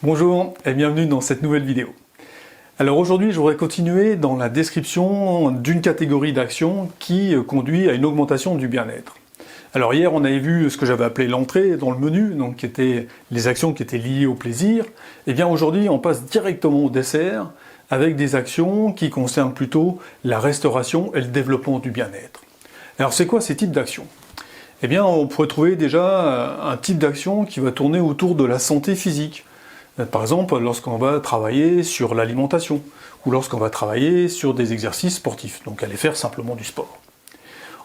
Bonjour et bienvenue dans cette nouvelle vidéo. Alors aujourd'hui, je voudrais continuer dans la description d'une catégorie d'actions qui conduit à une augmentation du bien-être. Alors hier, on avait vu ce que j'avais appelé l'entrée dans le menu, donc qui étaient les actions qui étaient liées au plaisir. Et bien aujourd'hui, on passe directement au dessert avec des actions qui concernent plutôt la restauration et le développement du bien-être. Alors c'est quoi ces types d'actions ? Eh bien, on pourrait trouver déjà un type d'action qui va tourner autour de la santé physique. Par exemple, lorsqu'on va travailler sur l'alimentation, ou lorsqu'on va travailler sur des exercices sportifs, donc aller faire simplement du sport.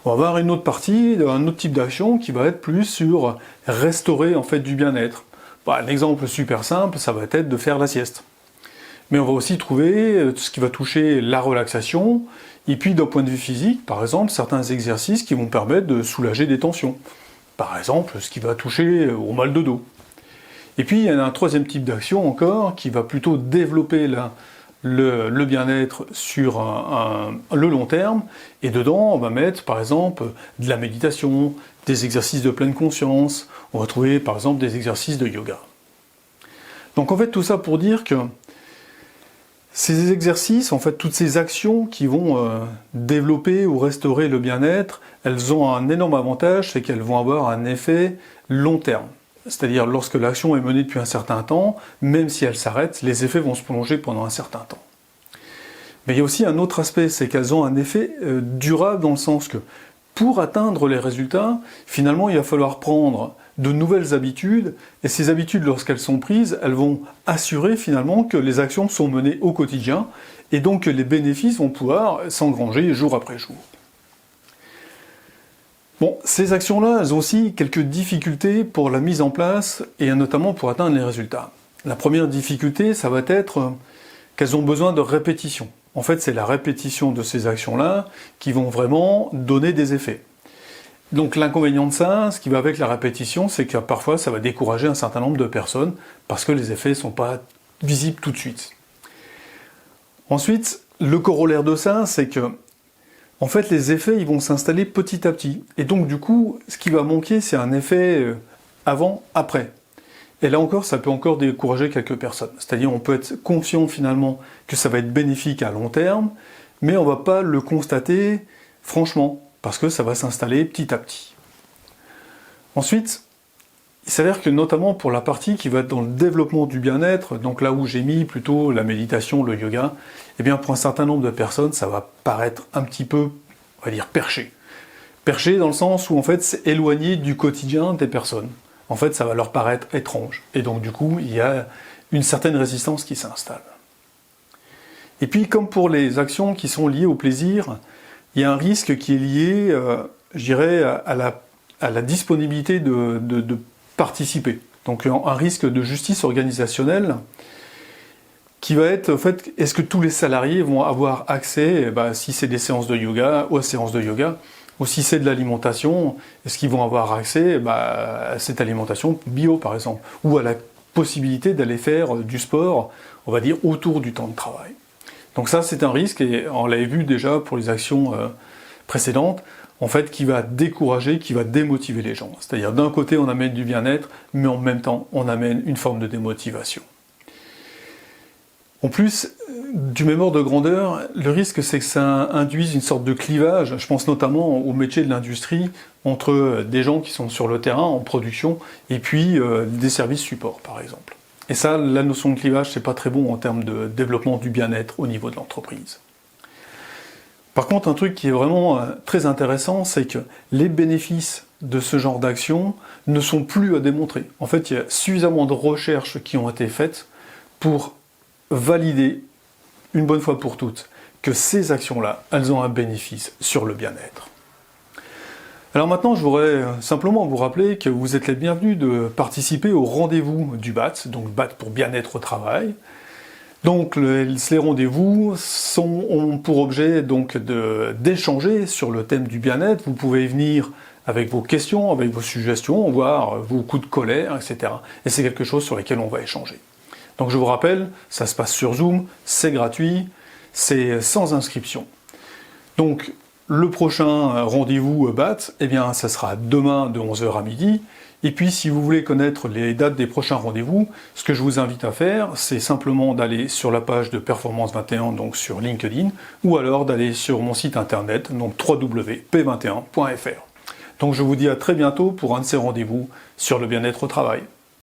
On va avoir une autre partie, un autre type d'action qui va être plus sur restaurer en fait du bien-être. Un exemple super simple, ça va être de faire la sieste. Mais on va aussi trouver tout ce qui va toucher la relaxation, et puis d'un point de vue physique, par exemple, certains exercices qui vont permettre de soulager des tensions. Par exemple, ce qui va toucher au mal de dos. Et puis il y a un troisième type d'action encore, qui va plutôt développer le bien-être sur le long terme, et dedans on va mettre par exemple de la méditation, des exercices de pleine conscience, on va trouver par exemple des exercices de yoga. Donc en fait tout ça pour dire que ces exercices, en fait toutes ces actions qui vont développer ou restaurer le bien-être, elles ont un énorme avantage, c'est qu'elles vont avoir un effet long terme. C'est-à-dire lorsque l'action est menée depuis un certain temps, même si elle s'arrête, les effets vont se prolonger pendant un certain temps. Mais il y a aussi un autre aspect, c'est qu'elles ont un effet durable dans le sens que pour atteindre les résultats, finalement il va falloir prendre de nouvelles habitudes, et ces habitudes, lorsqu'elles sont prises, elles vont assurer finalement que les actions sont menées au quotidien, et donc que les bénéfices vont pouvoir s'engranger jour après jour. Bon, ces actions-là, elles ont aussi quelques difficultés pour la mise en place, et notamment pour atteindre les résultats. La première difficulté, ça va être qu'elles ont besoin de répétition. En fait, c'est la répétition de ces actions-là qui vont vraiment donner des effets. Donc l'inconvénient de ça, ce qui va avec la répétition, c'est que parfois ça va décourager un certain nombre de personnes, parce que les effets ne sont pas visibles tout de suite. Ensuite, le corollaire de ça, c'est que en fait, les effets, ils vont s'installer petit à petit. Et donc, du coup, ce qui va manquer, c'est un effet avant-après. Et là encore, ça peut encore décourager quelques personnes. C'est-à-dire, on peut être confiant finalement que ça va être bénéfique à long terme, mais on ne va pas le constater franchement, parce que ça va s'installer petit à petit. Ensuite, il s'avère que notamment pour la partie qui va être dans le développement du bien-être, donc là où j'ai mis plutôt la méditation, le yoga, eh bien pour un certain nombre de personnes, ça va paraître un petit peu, on va dire, perché. Perché dans le sens où en fait c'est éloigné du quotidien des personnes. En fait ça va leur paraître étrange. Et donc du coup, il y a une certaine résistance qui s'installe. Et puis comme pour les actions qui sont liées au plaisir, il y a un risque qui est lié, je dirais, à la disponibilité de participer. Donc un risque de justice organisationnelle qui va être, en fait, est-ce que tous les salariés vont avoir accès, si c'est des séances de yoga, aux séances de yoga, ou si c'est de l'alimentation, est-ce qu'ils vont avoir accès à cette alimentation bio par exemple, ou à la possibilité d'aller faire du sport, on va dire, autour du temps de travail. Donc ça c'est un risque, et on l'avait vu déjà pour les actions précédentes, en fait, qui va décourager, qui va démotiver les gens. C'est-à-dire, d'un côté, on amène du bien-être, mais en même temps, on amène une forme de démotivation. En plus, du même ordre de grandeur, le risque, c'est que ça induise une sorte de clivage, je pense notamment au métier de l'industrie, entre des gens qui sont sur le terrain, en production, et puis des services support, par exemple. Et ça, la notion de clivage, c'est pas très bon en termes de développement du bien-être au niveau de l'entreprise. Par contre, un truc qui est vraiment très intéressant, c'est que les bénéfices de ce genre d'action ne sont plus à démontrer. En fait, il y a suffisamment de recherches qui ont été faites pour valider, une bonne fois pour toutes, que ces actions-là, elles ont un bénéfice sur le bien-être. Alors maintenant, je voudrais simplement vous rappeler que vous êtes les bienvenus de participer au rendez-vous du BAT, donc BAT pour bien-être au travail. Donc les rendez-vous ont pour objet donc d'échanger sur le thème du bien-être. Vous pouvez venir avec vos questions, avec vos suggestions, voire vos coups de colère, etc. Et c'est quelque chose sur lequel on va échanger. Donc je vous rappelle, ça se passe sur Zoom, c'est gratuit, c'est sans inscription. Donc le prochain rendez-vous BAT, eh bien ça sera demain de 11h à midi. Et puis si vous voulez connaître les dates des prochains rendez-vous, ce que je vous invite à faire, c'est simplement d'aller sur la page de Performance 21, donc sur LinkedIn, ou alors d'aller sur mon site internet, donc www.p21.fr. Donc je vous dis à très bientôt pour un de ces rendez-vous sur le bien-être au travail.